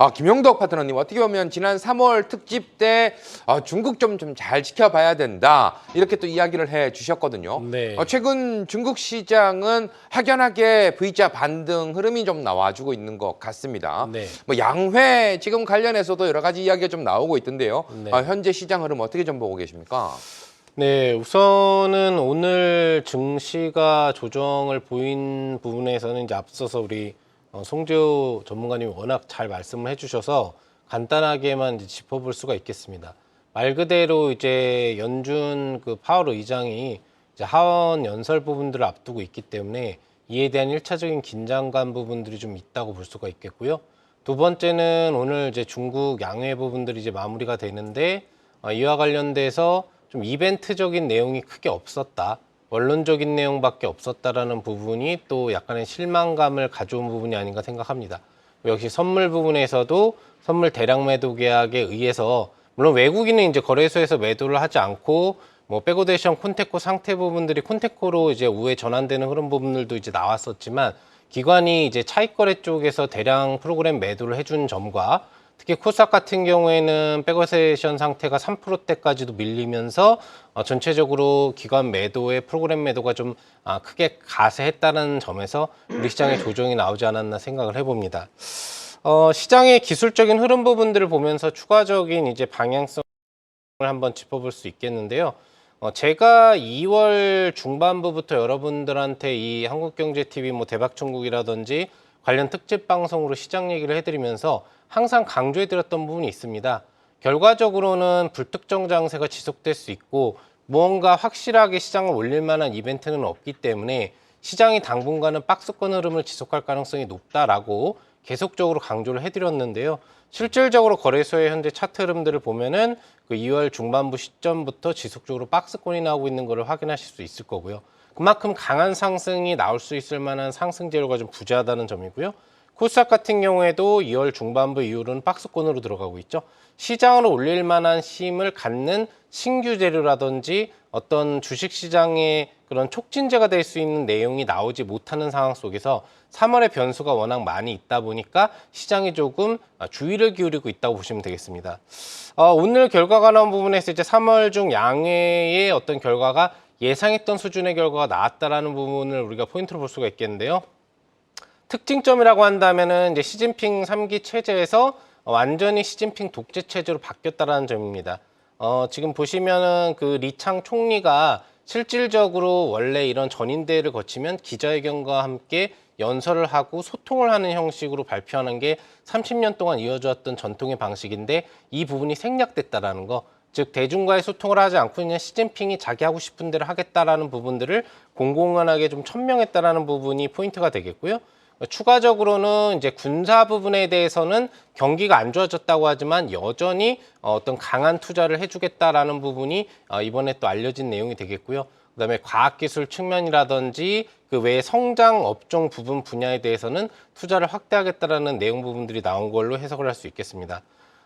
김영덕 파트너님, 어떻게 보면 지난 3월 특집 때 중국 좀 잘 지켜봐야 된다, 이렇게 또 이야기를 해 주셨거든요. 네. 최근 중국 시장은 확연하게 V자 반등 흐름이 좀 나와주고 있는 것 같습니다. 네. 뭐 양회 지금 관련해서도 여러 가지 이야기가 좀 나오고 있던데요. 네. 현재 시장 흐름 어떻게 좀 보고 계십니까? 네, 우선은 오늘 증시가 조정을 보인 부분에서는 이제 앞서서 우리 송재호 전문가님이 워낙 잘 말씀을 해주셔서 간단하게만 이제 짚어볼 수가 있겠습니다. 말 그대로 이제 연준 그 파월 의장이 이제 하원 연설 부분들을 앞두고 있기 때문에 이에 대한 일차적인 긴장감 부분들이 좀 있다고 볼 수가 있겠고요. 두 번째는 오늘 이제 중국 양회 부분들이 이제 마무리가 되는데 이와 관련돼서 좀 이벤트적인 내용이 크게 없었다. 원론적인 내용밖에 없었다라는 부분이 또 약간의 실망감을 가져온 부분이 아닌가 생각합니다. 역시 선물 부분에서도 선물 대량 매도 계약에 의해서 물론 외국인은 이제 거래소에서 매도를 하지 않고 뭐 백오데이션 콘테코 상태 부분들이 콘테코로 이제 우회 전환되는 흐름 부분들도 이제 나왔었지만 기관이 이제 차익 거래 쪽에서 대량 프로그램 매도를 해준 점과 특히 코스닥 같은 경우에는 백오데이션 상태가 3%대까지도 밀리면서 전체적으로 기관 매도의 프로그램 매도가 좀 크게 가세했다는 점에서 우리 시장의 조정이 나오지 않았나 생각을 해봅니다. 시장의 기술적인 흐름 부분들을 보면서 추가적인 이제 방향성을 한번 짚어볼 수 있겠는데요. 제가 2월 중반부부터 여러분들한테 이 한국경제TV 뭐 대박천국이라든지 관련 특집 방송으로 시장 얘기를 해드리면서 항상 강조해드렸던 부분이 있습니다. 결과적으로는 불특정 장세가 지속될 수 있고 무언가 확실하게 시장을 올릴 만한 이벤트는 없기 때문에 시장이 당분간은 박스권 흐름을 지속할 가능성이 높다라고 계속적으로 강조를 해드렸는데요. 실질적으로 거래소의 현재 차트 흐름들을 보면은 그 2월 중반부 시점부터 지속적으로 박스권이 나오고 있는 것을 확인하실 수 있을 거고요. 그만큼 강한 상승이 나올 수 있을 만한 상승 재료가 좀 부재하다는 점이고요. 코스닥 같은 경우에도 2월 중반부 이후로는 박스권으로 들어가고 있죠. 시장을 올릴 만한 힘을 갖는 신규 재료라든지 어떤 주식시장의 그런 촉진제가 될 수 있는 내용이 나오지 못하는 상황 속에서 3월의 변수가 워낙 많이 있다 보니까 시장이 조금 주의를 기울이고 있다고 보시면 되겠습니다. 오늘 결과가 나온 부분에서 이제 3월 중 양회의 어떤 결과가 예상했던 수준의 결과가 나왔다라는 부분을 우리가 포인트로 볼 수가 있겠는데요. 특징점이라고 한다면은 이제 시진핑 3기 체제에서 완전히 시진핑 독재 체제로 바뀌었다라는 점입니다. 지금 보시면은 그 리창 총리가 실질적으로 원래 이런 전인대회를 거치면 기자회견과 함께 연설을 하고 소통을 하는 형식으로 발표하는 게 30년 동안 이어져 왔던 전통의 방식인데 이 부분이 생략됐다라는 거. 즉 대중과의 소통을 하지 않고 그냥 시진핑이 자기 하고 싶은 대로 하겠다라는 부분들을 공공연하게 좀 천명했다라는 부분이 포인트가 되겠고요. 추가적으로는 이제 군사 부분에 대해서는 경기가 안 좋아졌다고 하지만 여전히 어떤 강한 투자를 해주겠다라는 부분이 이번에 또 알려진 내용이 되겠고요. 그다음에 과학기술 측면이라든지 그 외 성장 업종 부분 분야에 대해서는 투자를 확대하겠다라는 내용 부분들이 나온 걸로 해석을 할 수 있겠습니다.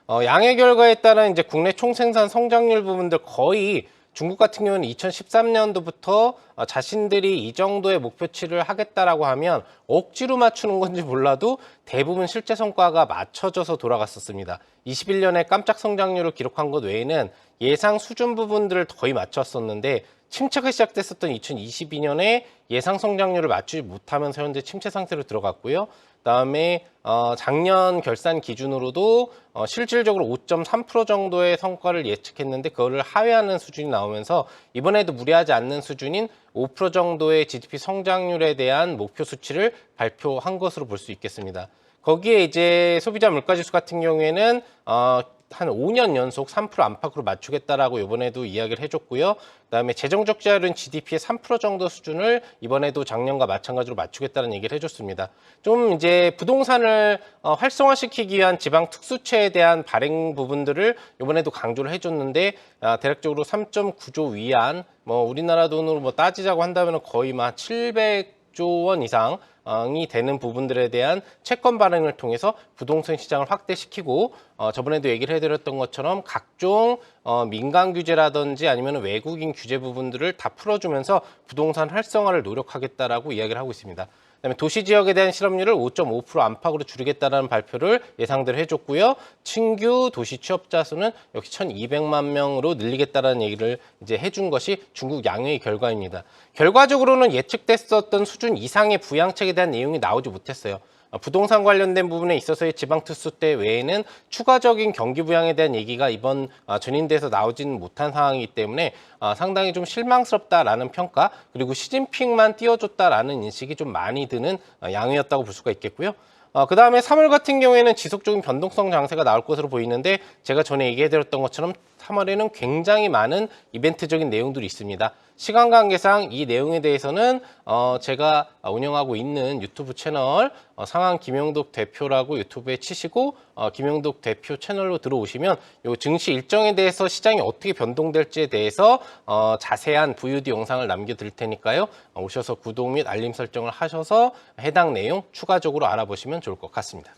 양의 결과에 따른 이제 국내 총생산 성장률 부분들 거의 중국 같은 경우는 2013년도부터 자신들이 이 정도의 목표치를 하겠다라고 하면 억지로 맞추는 건지 몰라도 대부분 실제 성과가 맞춰져서 돌아갔었습니다. 21년에 깜짝 성장률을 기록한 것 외에는 예상 수준 부분들을 거의 맞췄었는데 침체가 시작됐었던 2022년에 예상 성장률을 맞추지 못하면서 현재 침체 상태로 들어갔고요. 그다음에 작년 결산 기준으로도 실질적으로 5.3% 정도의 성과를 예측했는데 그거를 하회하는 수준이 나오면서 이번에도 무리하지 않는 수준인 5% 정도의 GDP 성장률에 대한 목표 수치를 발표한 것으로 볼 수 있겠습니다. 거기에 이제 소비자 물가지수 같은 경우에는 한 5년 연속 3% 안팎으로 맞추겠다라고 이번에도 이야기를 해줬고요. 그다음에 재정 적자율은 GDP의 3% 정도 수준을 이번에도 작년과 마찬가지로 맞추겠다는 얘기를 해줬습니다. 좀 이제 부동산을 활성화시키기 위한 지방 특수채에 대한 발행 부분들을 이번에도 강조를 해줬는데 대략적으로 3.9조 위안, 뭐 우리나라 돈으로 뭐 따지자고 한다면 거의 막 700조 원 이상 이 되는 부분들에 대한 채권 발행을 통해서 부동산 시장을 확대시키고 저번에도 얘기를 해드렸던 것처럼 각종 민간 규제라든지 아니면 외국인 규제 부분들을 다 풀어주면서 부동산 활성화를 노력하겠다라고 이야기를 하고 있습니다. 그다음에 도시 지역에 대한 실업률을 5.5% 안팎으로 줄이겠다는 발표를 예상대로 해줬고요. 신규 도시 취업자 수는 역시 1,200만 명으로 늘리겠다는 얘기를 이제 해준 것이 중국 양회의 결과입니다. 결과적으로는 예측됐었던 수준 이상의 부양책에 대한 내용이 나오지 못했어요. 부동산 관련된 부분에 있어서의 지방특수대 외에는 추가적인 경기 부양에 대한 얘기가 이번 전인대에서 나오지는 못한 상황이기 때문에 상당히 좀 실망스럽다라는 평가, 그리고 시진핑만 띄워줬다라는 인식이 좀 많이 드는 양이었다고 볼 수가 있겠고요. 그 다음에 3월 같은 경우에는 지속적인 변동성 장세가 나올 것으로 보이는데, 제가 전에 얘기해드렸던 것처럼 3월에는 굉장히 많은 이벤트적인 내용들이 있습니다. 시간 관계상 이 내용에 대해서는 제가 운영하고 있는 유튜브 채널 상한 김영덕 대표라고 유튜브에 치시고 김영덕 대표 채널로 들어오시면 요 증시 일정에 대해서 시장이 어떻게 변동될지에 대해서 자세한 VOD 영상을 남겨드릴 테니까요. 오셔서 구독 및 알림 설정을 하셔서 해당 내용 추가적으로 알아보시면 좋을 것 같습니다.